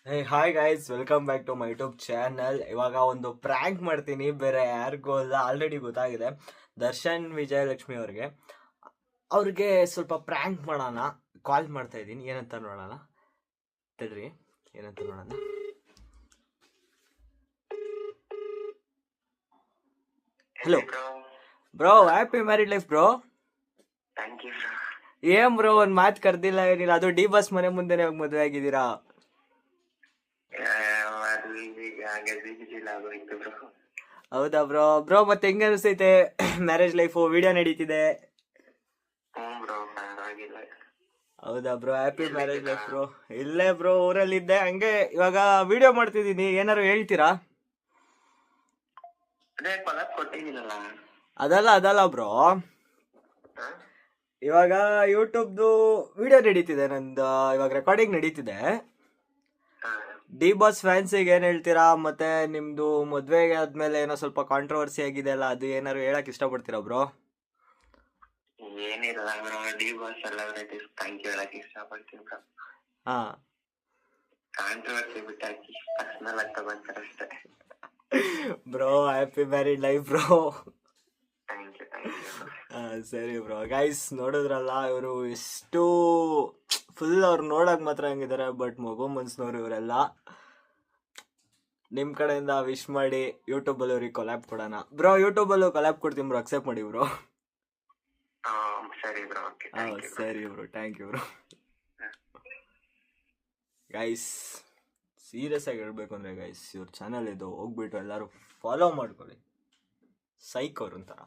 Hi guys, welcome back to my YouTube channel. ಇವಾಗ ಒಂದು prank ಮಾಡ್ತೀನಿ, ಬೇರೆ ಯಾರಿಗೂ ಅಲ್ಲ, ಆಲ್ರೆಡಿ ಗೊತ್ತಾಗಿದೆ. ದರ್ಶನ್ ವಿಜಯಲಕ್ಷ್ಮಿ ಅವ್ರಿಗೆ ಸ್ವಲ್ಪ ಪ್ರ್ಯಾಂಕ್ ಮಾಡೋಣ. ಕಾಲ್ ಮಾಡ್ತಾ ಇದ್ದೀನಿ, ಏನಂತ ನೋಡೋಣ. ತಡ್ರಿ, ಏನಂತ ನೋಡೋಣ. Hello bro, happy married life bro. ಏನ್ ಬ್ರೋ, ಒಂದ್ ಮಾತು ಕರ್ದಿಲ್ಲ, ಏನಿಲ್ಲ. ಅದು ಡಿ ಬಸ್ ಮನೆ ಮುಂದೆನೆ ಹೋಗಿ ಮದುವೆ ಆಗಿದ್ದೀರಾ? ಹೌದಾ ಬ್ರೋ? ಬ್ರೋ ಮತ್ತೆ ಹೆಂಗ ಅನಿಸ್ತೈತೆ ಮ್ಯಾರೇಜ್ ಲೈಫು? ವಿಡಿಯೋ ನಡೀತಿದೆ. ಹೌದಾ bro, happy marriage life bro. ಇಲ್ಲೇ ಬ್ರೋ, ಊರಲ್ಲಿದ್ದೆ. ಹಂಗೆ ಇವಾಗ ವಿಡಿಯೋ ಮಾಡ್ತಿದ್ದೀನಿ, ಏನಾರು ಹೇಳ್ತೀರಾ? ಅದಲ್ಲ ಬ್ರೋ, ಇವಾಗ ಯೂಟ್ಯೂಬ್ದು ವಿಡಿಯೋ ನಡೀತಿದೆ ನಂದು, ಇವಾಗ ರೆಕಾರ್ಡಿಂಗ್ ನಡೀತಿದೆ. ಡಿ ಬಾಸ್ ಫ್ಯಾನ್ಸಿಗೆ ಏನ್ ಹೇಳ್ತೀರಾ? ಮತ್ತೆ ನಿಮ್ದು ಮದ್ವೆಗೆ ಆದ್ಮೇಲೆ ಏನೋ ಸ್ವಲ್ಪ ಕಾಂಟ್ರವರ್ಸಿ ಆಗಿದೆ ಅಲ್ಲ, ಅದು ಏನಾರು ಹೇಳಕ್ ಇಷ್ಟಪಡ್ತೀರಾ ಬ್ರೋ? ಏನಿಲ್ಲ D boss celebrities thank you ಹೇಳಕ್ ಇಷ್ಟಪಡ್ತೀನಿ ಬ್ರೋ. ಹಾ, ಕಾಂಟ್ರವರ್ಸಿ ಬಿಟ್ಟಾಕಿ ಪರ್ಸನಲ್ ಆಗಿ ತಗೊಂತಾರೆ ಅಷ್ಟೇ. Bro happy married life bro. Thank you. ಸರಿ ಬ್ರೋ. ಗೈಸ್ ನೋಡಿದ್ರಲ್ಲ, ಇವರು ಎಷ್ಟು ಫುಲ್ ಅವ್ರು ನೋಡಕ್ ಮಾತ್ರ ಹಂಗಿದ್ದಾರೆ, ಬಟ್ ಮಗು ಮನ್ಸ್ನವ್ರು ಇವರೆಲ್ಲ. ನಿಮ್ ಕಡೆಯಿಂದ ವಿಶ್ ಮಾಡಿ ಯೂಟ್ಯೂಬಲ್ಲಿ ಅವ್ರಿಗೆ ಕೊಲ್ಯಾಬ್ ಕೊಡೋಣ ಬ್ರೋ. ಯೂಟ್ಯೂಬಲ್ಲೂ ಕೊಲ್ಯಾಬ್ ಕೊಡ್ತೀನಿ ಬ್ರೋ, ಅಕ್ಸೆಪ್ಟ್ ಮಾಡಿ ಬ್ರೋ. ಸರಿ ಬ್ರೋ, ಸರಿ bro, thank you bro. Guys serious ಆಗಿ ಹೇಳ್ಬೇಕು ಅಂದ್ರೆ ಗೈಸ್, ಇವ್ರ ಚಾನಲ್ ಇದು, ಹೋಗ್ಬಿಟ್ಟು ಎಲ್ಲರೂ ಫಾಲೋ ಮಾಡ್ಕೊಳ್ಳಿ. ಸೈಕ್ ಅವ್ರ ಒಂಥರ.